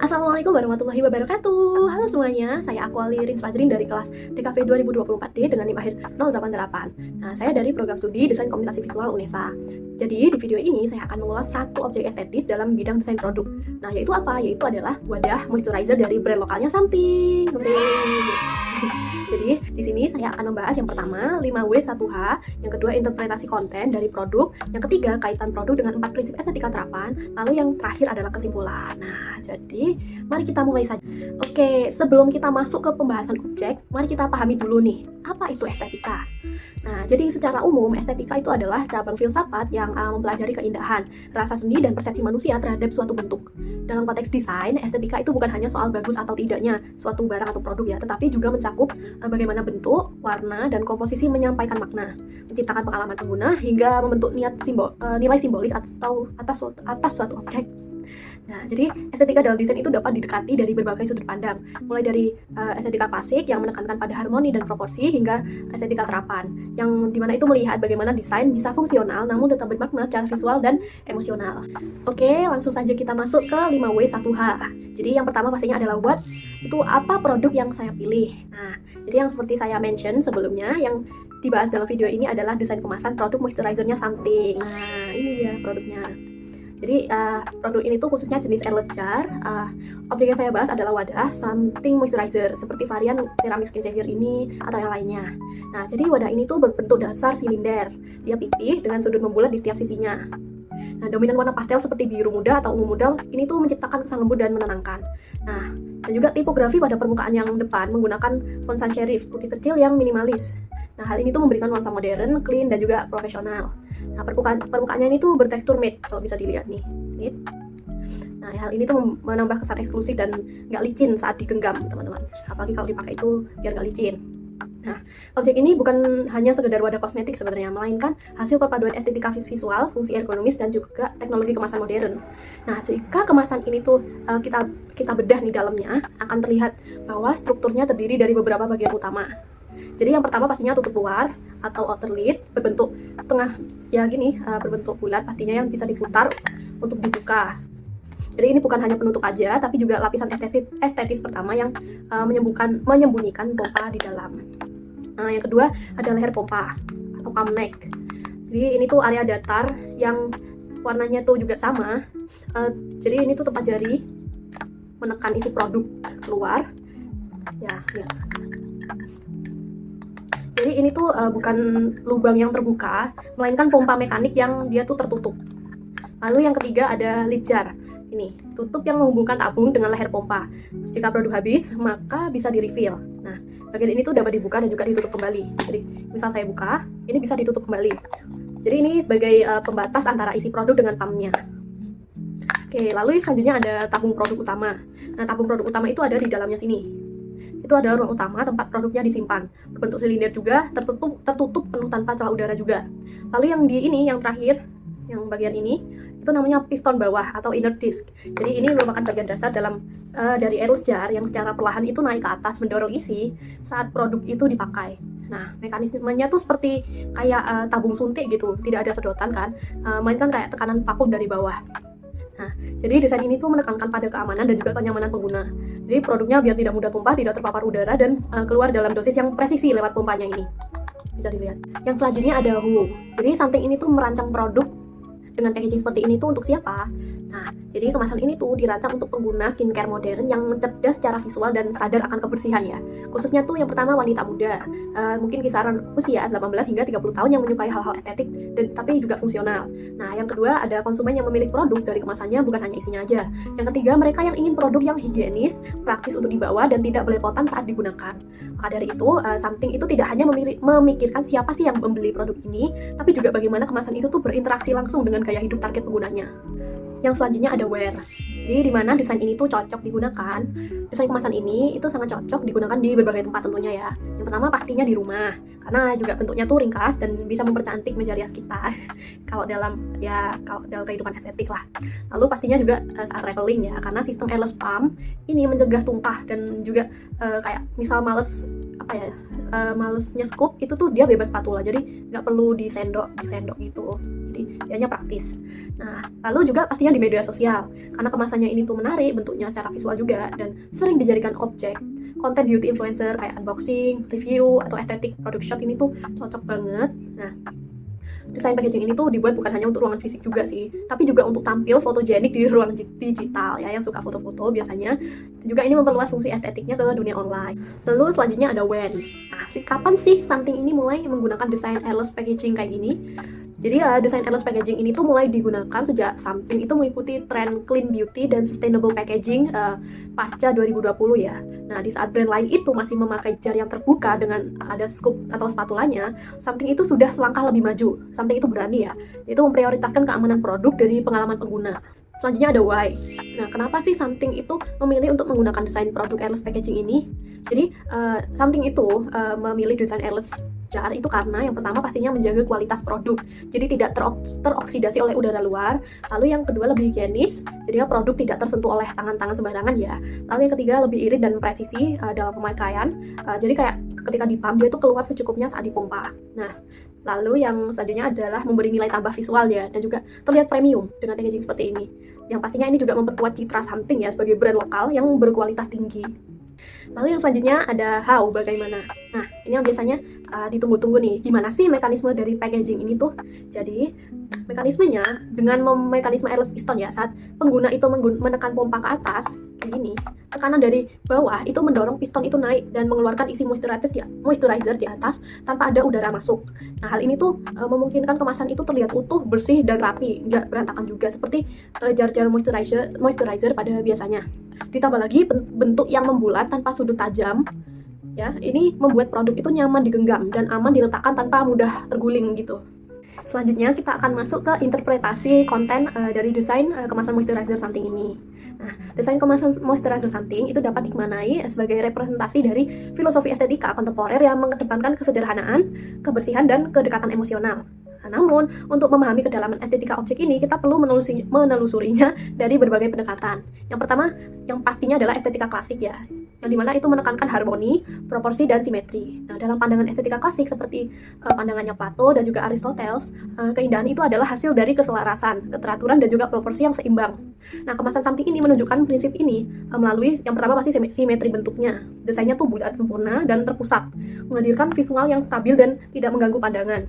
Assalamualaikum warahmatullahi wabarakatuh. Halo semuanya, saya Aquali Rins Fajrin dari kelas DKV 2024D dengan NIM akhir 088. Nah, saya dari program studi Desain Komunikasi Visual UNESA. Jadi, di video ini saya akan mengulas satu objek estetis dalam bidang desain produk. Nah, yaitu apa? Yaitu adalah wadah moisturizer dari brand lokalnya Something. Jadi, di sini saya akan membahas yang pertama 5W1H, yang kedua interpretasi konten dari produk, yang ketiga kaitan produk dengan 4 prinsip estetika terapan, lalu yang terakhir adalah kesimpulan. Nah, jadi mari kita mulai saja. Oke, sebelum kita masuk ke pembahasan objek, mari kita pahami dulu nih, apa itu estetika? Nah, jadi secara umum estetika itu adalah cabang filsafat yang mempelajari keindahan, rasa seni dan persepsi manusia terhadap suatu bentuk. Dalam konteks desain, estetika itu bukan hanya soal bagus atau tidaknya suatu barang atau produk ya, tetapi juga mencakup bagaimana bentuk, warna, dan komposisi menyampaikan makna, menciptakan pengalaman pengguna hingga membentuk nilai simbolik atau atas suatu objek. Nah, jadi estetika dalam desain itu dapat didekati dari berbagai sudut pandang, mulai dari estetika klasik yang menekankan pada harmoni dan proporsi hingga estetika terapan, yang dimana itu melihat bagaimana desain bisa fungsional namun tetap bermakna secara visual dan emosional. Oke, langsung saja kita masuk ke 5W1H. Jadi yang pertama pastinya adalah what, itu apa produk yang saya pilih. Nah, jadi yang seperti saya mention sebelumnya, yang dibahas dalam video ini adalah desain kemasan produk moisturizernya Something. Nah, ini ya produknya. Jadi produk ini tuh khususnya jenis airless jar. Objek yang saya bahas adalah wadah Something moisturizer seperti varian Ceramic Skin Savior ini atau yang lainnya. Nah, jadi wadah ini tuh berbentuk dasar silinder. Dia pipih dengan sudut membulat di setiap sisinya. Nah, dominan warna pastel seperti biru muda atau ungu muda ini tuh menciptakan kesan lembut dan menenangkan. Nah, dan juga tipografi pada permukaan yang depan menggunakan font sans serif putih kecil yang minimalis. Nah, hal ini tuh memberikan nuansa modern, clean, dan juga profesional. Nah, permukaannya ini tuh bertekstur matte, kalau bisa dilihat nih. Nah, hal ini tuh menambah kesan eksklusif dan nggak licin saat digenggam, teman-teman. Apalagi kalau dipakai itu biar nggak licin. Nah, objek ini bukan hanya sekedar wadah kosmetik sebenarnya, melainkan hasil perpaduan estetika visual, fungsi ergonomis, dan juga teknologi kemasan modern. Nah, jika kemasan ini tuh kita bedah nih dalamnya, akan terlihat bahwa strukturnya terdiri dari beberapa bagian utama. Jadi yang pertama pastinya tutup luar atau outer lid berbentuk setengah ya gini, berbentuk bulat pastinya yang bisa diputar untuk dibuka. Jadi ini bukan hanya penutup aja, tapi juga lapisan estetis pertama yang menyembunyikan pompa di dalam. Nah, yang kedua ada leher pompa atau palm neck. Jadi ini tuh area datar yang warnanya tuh juga sama. Jadi ini tuh tepat jari menekan isi produk keluar. Ya. Jadi ini tuh bukan lubang yang terbuka, melainkan pompa mekanik yang dia tuh tertutup. Lalu yang ketiga ada lid jar. Ini, tutup yang menghubungkan tabung dengan leher pompa. Jika produk habis, maka bisa di-refill. Nah, bagian ini tuh dapat dibuka dan juga ditutup kembali. Jadi, misal saya buka, ini bisa ditutup kembali. Jadi ini sebagai pembatas antara isi produk dengan pumpnya. Oke, lalu selanjutnya ada tabung produk utama. Nah, tabung produk utama itu ada di dalamnya sini. Itu adalah ruang utama tempat produknya disimpan, berbentuk silinder juga, tertutup penuh tanpa celah udara juga. Lalu yang terakhir, yang bagian ini, itu namanya piston bawah atau inner disc. Jadi ini merupakan bagian dasar dari airless jar yang secara perlahan itu naik ke atas mendorong isi saat produk itu dipakai. Nah, mekanismenya tuh seperti kayak tabung suntik gitu, tidak ada sedotan kan, melainkan kayak tekanan vakum dari bawah. Nah, jadi desain ini tuh menekankan pada keamanan dan juga kenyamanan pengguna. Jadi produknya biar tidak mudah tumpah, tidak terpapar udara, dan keluar dalam dosis yang presisi lewat pompanya ini. Bisa dilihat. Yang selanjutnya ada who. Jadi Something ini tuh merancang produk dengan packaging seperti ini tuh untuk siapa? Nah, jadi kemasan ini tuh dirancang untuk pengguna skincare modern yang cerdas secara visual dan sadar akan kebersihan ya. Khususnya tuh yang pertama wanita muda, mungkin kisaran usia 18 hingga 30 tahun yang menyukai hal-hal estetik tapi juga fungsional. Nah, yang kedua ada konsumen yang memilih produk dari kemasannya bukan hanya isinya aja. Yang ketiga mereka yang ingin produk yang higienis, praktis untuk dibawa dan tidak belepotan saat digunakan. Maka dari itu, Something itu tidak hanya memikirkan siapa sih yang membeli produk ini, tapi juga bagaimana kemasan itu tuh berinteraksi langsung dengan gaya hidup target penggunanya. Yang selanjutnya ada wear. Jadi di mana desain ini tuh cocok digunakan. Desain kemasan ini itu sangat cocok digunakan di berbagai tempat tentunya ya. Yang pertama pastinya di rumah, karena juga bentuknya tuh ringkas dan bisa mempercantik meja rias kita. kalau dalam kehidupan estetik lah. Lalu pastinya juga saat traveling ya, karena sistem airless pump ini mencegah tumpah dan juga kayak misal males nyeskup itu tuh dia bebas spatula, jadi nggak perlu disendok gitu. jadi dianya praktis. Nah, lalu juga pastinya di media sosial, karena kemasannya ini tuh menarik bentuknya secara visual juga, dan sering dijadikan objek. Konten beauty influencer kayak unboxing, review, atau estetik product shot ini tuh cocok banget. Nah, desain packaging ini tuh dibuat bukan hanya untuk ruangan fisik juga sih, tapi juga untuk tampil fotogenik di ruang digital ya, yang suka foto-foto biasanya. Juga ini memperluas fungsi estetiknya ke dunia online. Lalu selanjutnya ada when. Nah, kapan sih something ini mulai menggunakan desain airless packaging kayak gini? Jadi ya, desain airless packaging ini tuh mulai digunakan sejak something itu mengikuti tren clean beauty dan sustainable packaging pasca 2020 ya. Nah, di saat brand lain itu masih memakai jar yang terbuka dengan ada scoop atau spatulanya, something itu sudah selangkah lebih maju. Something itu berani ya, itu memprioritaskan keamanan produk dari pengalaman pengguna. Selanjutnya ada why. Nah, kenapa sih something itu memilih untuk menggunakan desain produk airless packaging ini? Jadi, something itu memilih desain airless jar itu karena yang pertama pastinya menjaga kualitas produk, jadi tidak teroksidasi oleh udara luar. Lalu yang kedua lebih higienis, jadi produk tidak tersentuh oleh tangan-tangan sembarangan ya. Lalu yang ketiga lebih irit dan presisi dalam pemakaian, jadi kayak ketika dipump dia tuh keluar secukupnya saat dipompa. Nah, lalu yang selanjutnya adalah memberi nilai tambah visual ya, dan juga terlihat premium dengan packaging seperti ini. Yang pastinya ini juga memperkuat citra something ya sebagai brand lokal yang berkualitas tinggi. Lalu yang selanjutnya ada how, bagaimana. Nah, ini yang biasanya ditunggu-tunggu nih, gimana sih mekanisme dari packaging ini tuh. Jadi, mekanismenya dengan mekanisme airless piston ya, saat pengguna itu menekan pompa ke atas, kayak gini, tekanan dari bawah itu mendorong piston itu naik dan mengeluarkan isi moisturizer di atas tanpa ada udara masuk. Nah, hal ini tuh memungkinkan kemasan itu terlihat utuh, bersih, dan rapi, nggak berantakan juga seperti jar-jar moisturizer pada biasanya. Ditambah lagi bentuk yang membulat tanpa sudut tajam, ya, ini membuat produk itu nyaman digenggam dan aman diletakkan tanpa mudah terguling gitu. Selanjutnya kita akan masuk ke interpretasi konten dari desain kemasan moisturizer something ini. Nah, desain kemasan moisturizer something itu dapat dimaknai sebagai representasi dari filosofi estetika kontemporer yang mengedepankan kesederhanaan, kebersihan, dan kedekatan emosional. Namun, untuk memahami kedalaman estetika objek ini, kita perlu menelusurinya dari berbagai pendekatan. Yang pertama, yang pastinya adalah estetika klasik ya, yang dimana itu menekankan harmoni, proporsi, dan simetri. Nah, dalam pandangan estetika klasik seperti pandangannya Plato dan juga Aristoteles, keindahan itu adalah hasil dari keselarasan, keteraturan, dan juga proporsi yang seimbang. Nah, kemasan something ini menunjukkan prinsip ini melalui yang pertama pasti simetri bentuknya. Desainnya tuh bulat sempurna dan terpusat, menghadirkan visual yang stabil dan tidak mengganggu pandangan.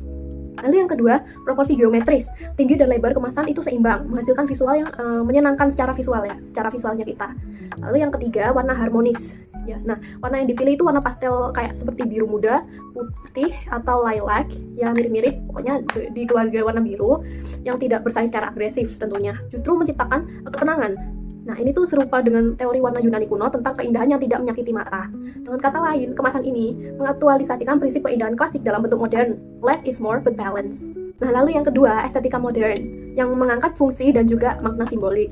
Lalu yang kedua, proporsi geometris. Tinggi dan lebar kemasan itu seimbang, menghasilkan visual yang menyenangkan secara visualnya kita. Lalu yang ketiga, warna harmonis. Ya, nah, warna yang dipilih itu warna pastel kayak seperti biru muda, putih, atau lilac, ya mirip-mirip, pokoknya di keluarga warna biru, yang tidak bersaing secara agresif tentunya. Justru menciptakan ketenangan. Nah, ini tuh serupa dengan teori warna Yunani kuno tentang keindahan yang tidak menyakiti mata. Dengan kata lain, kemasan ini mengaktualisasikan prinsip keindahan klasik dalam bentuk modern, less is more but balance. Nah, lalu yang kedua, estetika modern, yang mengangkat fungsi dan juga makna simbolik.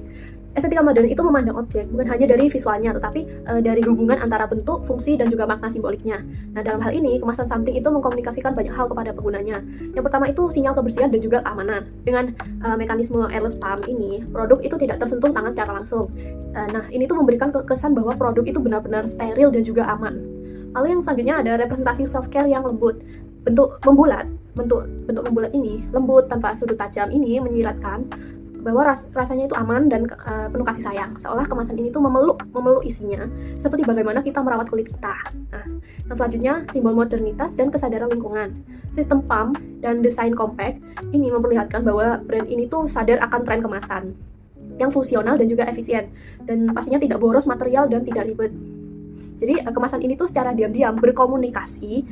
Estetika modern itu memandang objek bukan hanya dari visualnya, tetapi dari hubungan antara bentuk, fungsi, dan juga makna simboliknya. Nah, dalam hal ini, kemasan something itu mengkomunikasikan banyak hal kepada penggunanya. Yang pertama itu sinyal kebersihan dan juga keamanan. Dengan mekanisme airless pump ini, produk itu tidak tersentuh tangan secara langsung. Nah, ini tuh memberikan kesan bahwa produk itu benar-benar steril dan juga aman. Lalu yang selanjutnya ada representasi self-care yang lembut. Bentuk membulat ini, lembut tanpa sudut tajam ini menyiratkan bahwa rasanya itu aman dan penuh kasih sayang, seolah kemasan ini tuh memeluk isinya seperti bagaimana kita merawat kulit kita. Nah, yang selanjutnya simbol modernitas dan kesadaran lingkungan. Sistem pump dan desain compact ini memperlihatkan bahwa brand ini tuh sadar akan tren kemasan yang fungsional dan juga efisien, dan pastinya tidak boros material dan tidak ribet. Jadi kemasan ini tuh secara diam-diam berkomunikasi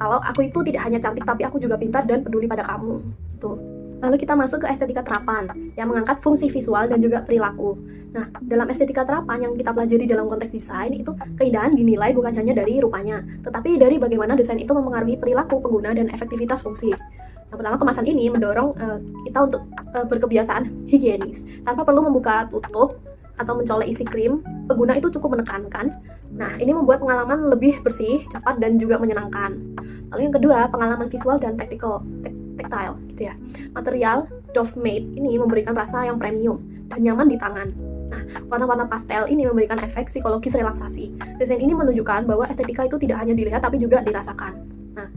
kalau aku itu tidak hanya cantik tapi aku juga pintar dan peduli pada kamu. Tuh. Lalu kita masuk ke estetika terapan yang mengangkat fungsi visual dan juga perilaku. Nah, dalam estetika terapan yang kita pelajari dalam konteks desain itu keindahan dinilai bukan hanya dari rupanya, tetapi dari bagaimana desain itu mempengaruhi perilaku pengguna dan efektivitas fungsi. Yang pertama, kemasan ini mendorong kita untuk berkebiasaan higienis tanpa perlu membuka tutup atau mencolek isi krim. Pengguna itu cukup menekankan. Nah, ini membuat pengalaman lebih bersih, cepat, dan juga menyenangkan. Lalu yang kedua, pengalaman visual dan tactile gitu ya. Material Dove Made ini memberikan rasa yang premium dan nyaman di tangan. Nah, warna-warna pastel ini memberikan efek psikologis relaksasi. Desain ini menunjukkan bahwa estetika itu tidak hanya dilihat tapi juga dirasakan. Nah,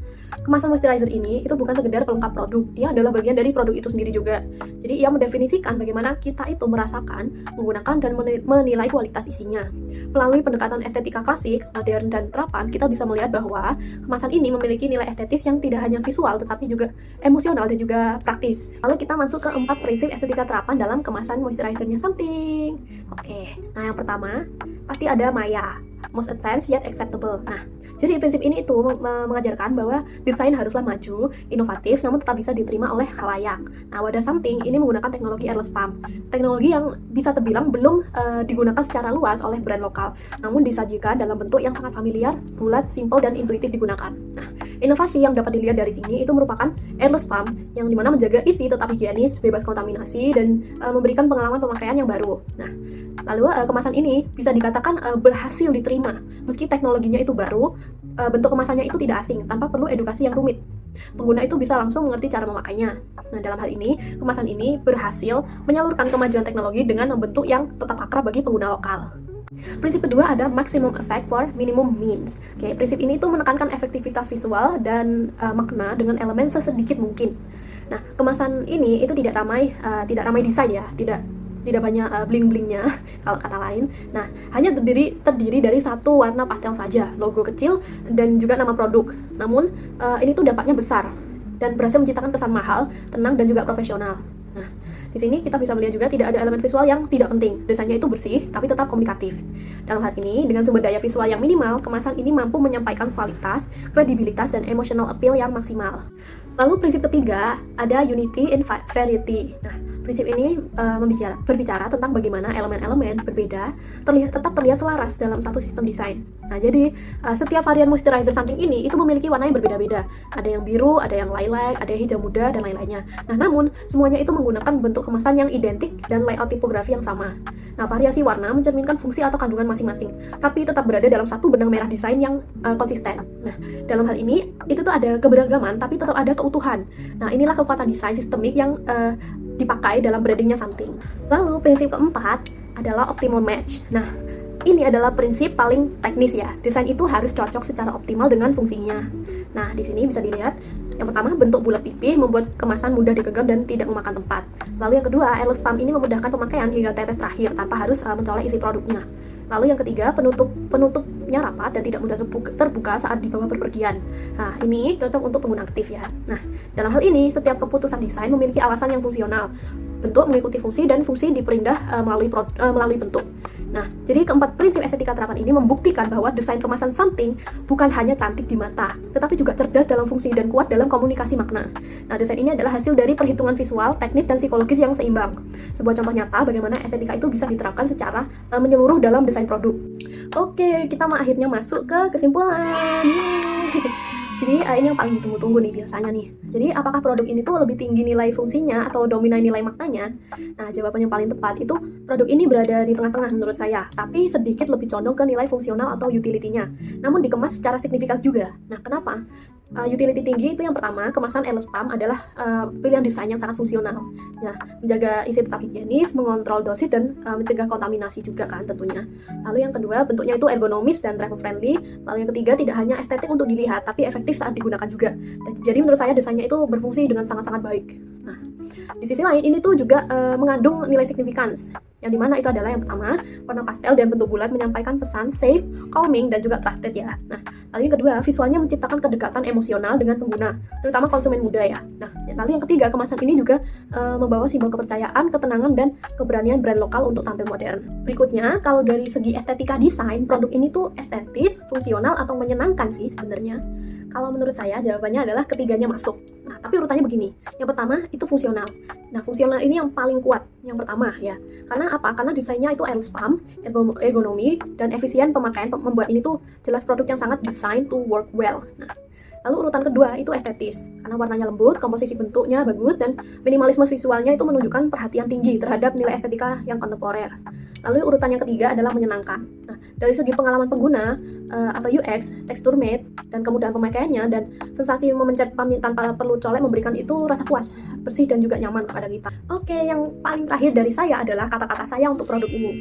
kemasan moisturizer ini itu bukan sekedar pelengkap produk, ia adalah bagian dari produk itu sendiri juga. Jadi ia mendefinisikan bagaimana kita itu merasakan, menggunakan dan menilai kualitas isinya. Melalui pendekatan estetika klasik, modern dan terapan, kita bisa melihat bahwa kemasan ini memiliki nilai estetis yang tidak hanya visual tetapi juga emosional dan juga praktis. Lalu kita masuk ke 4 prinsip estetika terapan dalam kemasan moisturizernya Something. Oke, nah yang pertama pasti ada Maya, most advanced yet acceptable. Nah, jadi prinsip ini itu mengajarkan bahwa desain haruslah maju, inovatif, namun tetap bisa diterima oleh khalayak. Nah, wadah Something ini menggunakan teknologi airless pump, teknologi yang bisa terbilang belum digunakan secara luas oleh brand lokal, namun disajikan dalam bentuk yang sangat familiar, bulat, simple, dan intuitif digunakan. Nah, inovasi yang dapat dilihat dari sini itu merupakan airless pump yang dimana menjaga isi tetap higienis, bebas kontaminasi, dan memberikan pengalaman pemakaian yang baru. Nah, lalu kemasan ini bisa dikatakan berhasil diterima, meski teknologinya itu baru, bentuk kemasannya itu tidak asing, tanpa perlu edukasi yang rumit. Pengguna itu bisa langsung mengerti cara memakainya. Nah, dalam hal ini, kemasan ini berhasil menyalurkan kemajuan teknologi dengan bentuk yang tetap akrab bagi pengguna lokal. Prinsip kedua ada maximum effect for minimum means. Oke, prinsip ini itu menekankan efektivitas visual dan makna dengan elemen sesedikit mungkin. Nah, kemasan ini itu tidak ramai desain ya, tidak banyak bling-blingnya kalau kata lain. Nah, hanya terdiri dari satu warna pastel saja, logo kecil dan juga nama produk. Namun ini tuh dampaknya besar dan berhasil menciptakan kesan mahal, tenang dan juga profesional. Nah, di sini kita bisa melihat juga tidak ada elemen visual yang tidak penting. Desainnya itu bersih tapi tetap komunikatif. Dalam hal ini, dengan sumber daya visual yang minimal, kemasan ini mampu menyampaikan kualitas, kredibilitas dan emotional appeal yang maksimal. Lalu prinsip ketiga ada unity in variety. Nah, prinsip ini berbicara tentang bagaimana elemen-elemen berbeda tetap terlihat selaras dalam satu sistem desain. Nah, jadi setiap varian moisturizer Something ini itu memiliki warna yang berbeda-beda. Ada yang biru, ada yang lilac, ada yang hijau muda dan lain-lainnya. Nah, namun semuanya itu menggunakan bentuk kemasan yang identik dan layout tipografi yang sama. Nah, variasi warna mencerminkan fungsi atau kandungan masing-masing, tapi tetap berada dalam satu benang merah desain yang konsisten. Nah, dalam hal ini itu tuh ada keberagaman tapi tetap ada keutuhan. Nah, inilah kekuatan desain sistemik yang dipakai dalam brandingnya Something. Lalu prinsip keempat adalah optimal match. Nah, ini adalah prinsip paling teknis ya. Desain itu harus cocok secara optimal dengan fungsinya. Nah, di sini bisa dilihat yang pertama, bentuk bulat pipih membuat kemasan mudah digenggam dan tidak memakan tempat. Lalu yang kedua, airless pump ini memudahkan pemakaian hingga tetes terakhir tanpa harus mencolek isi produknya. Lalu yang ketiga, penutupnya rapat dan tidak mudah terbuka saat dibawa berpergian. Nah, ini cocok untuk pengguna aktif ya. Nah, dalam hal ini, setiap keputusan desain memiliki alasan yang fungsional. Bentuk mengikuti fungsi dan fungsi diperindah melalui bentuk. Nah, jadi keempat prinsip estetika terapan ini membuktikan bahwa desain kemasan Something bukan hanya cantik di mata, tetapi juga cerdas dalam fungsi dan kuat dalam komunikasi makna. Nah, desain ini adalah hasil dari perhitungan visual, teknis, dan psikologis yang seimbang. Sebuah contoh nyata bagaimana estetika itu bisa diterapkan secara menyeluruh dalam desain produk. Oke, kita akhirnya masuk ke kesimpulan. Jadi ini yang paling ditunggu-tunggu nih biasanya nih. Jadi apakah produk ini tuh lebih tinggi nilai fungsinya atau dominan nilai maknanya? Nah, jawaban yang paling tepat itu produk ini berada di tengah-tengah menurut saya, tapi sedikit lebih condong ke nilai fungsional atau utility-nya. Namun dikemas secara signifikan juga. Nah, kenapa? Utility tinggi itu yang pertama, kemasan airless pump adalah pilihan desain yang sangat fungsional. Nah, menjaga isi tetap higienis, mengontrol dosis dan mencegah kontaminasi juga kan tentunya. Lalu yang kedua, bentuknya itu ergonomis dan travel friendly. Lalu yang ketiga, tidak hanya estetik untuk dilihat, tapi efektif saat digunakan juga. Jadi menurut saya desainnya itu berfungsi dengan sangat-sangat baik. Nah, di sisi lain ini tuh juga mengandung nilai significance, yang dimana itu adalah yang pertama, warna pastel dan bentuk bulat menyampaikan pesan safe, calming, dan juga trusted ya. Nah, lalu yang kedua, visualnya menciptakan kedekatan emosional dengan pengguna, terutama konsumen muda ya. Nah, lalu yang ketiga, kemasan ini juga membawa simbol kepercayaan, ketenangan, dan keberanian brand lokal untuk tampil modern. Berikutnya, kalau dari segi estetika desain, produk ini tuh estetis, fungsional, atau menyenangkan sih sebenarnya. Kalau menurut saya jawabannya adalah ketiganya masuk. Nah, tapi urutannya begini. Yang pertama itu fungsional. Nah, fungsional ini yang paling kuat. Yang pertama ya. Karena apa? Karena desainnya itu airless pump, ergonomi, dan efisien pemakaian membuat ini tuh jelas produk yang sangat designed to work well. Nah, lalu urutan kedua itu estetis. Karena warnanya lembut, komposisi bentuknya bagus, dan minimalisme visualnya itu menunjukkan perhatian tinggi terhadap nilai estetika yang kontemporer. Lalu urutan yang ketiga adalah menyenangkan. Nah, dari segi pengalaman pengguna atau UX, tekstur made, dan kemudahan pemakaiannya, dan sensasi memencet pamit tanpa perlu colek memberikan itu rasa puas, bersih, dan juga nyaman kepada kita. Oke, yang paling terakhir dari saya adalah kata-kata saya untuk produk ini.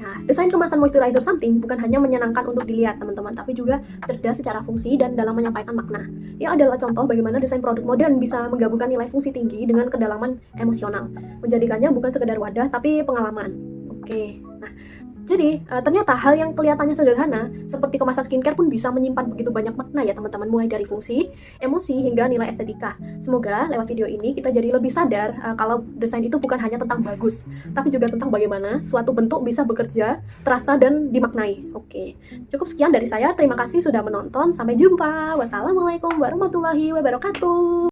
Nah, Desain kemasan moisturizer something bukan hanya menyenangkan untuk dilihat teman-teman, tapi juga cerdas secara fungsi dan dalam menyampaikan makna. Ia adalah contoh bagaimana desain produk modern bisa menggabungkan nilai fungsi tinggi dengan kedalaman emosional, menjadikannya bukan sekedar wadah tapi pengalaman. Oke, nah jadi ternyata hal yang kelihatannya sederhana seperti kemasan skincare pun bisa menyimpan begitu banyak makna ya teman-teman, mulai dari fungsi, emosi, hingga nilai estetika. Semoga lewat video ini kita jadi lebih sadar kalau desain itu bukan hanya tentang bagus, tapi juga tentang bagaimana suatu bentuk bisa bekerja, terasa, dan dimaknai. Oke, cukup sekian dari saya. Terima kasih sudah menonton. Sampai jumpa. Wassalamualaikum warahmatullahi wabarakatuh.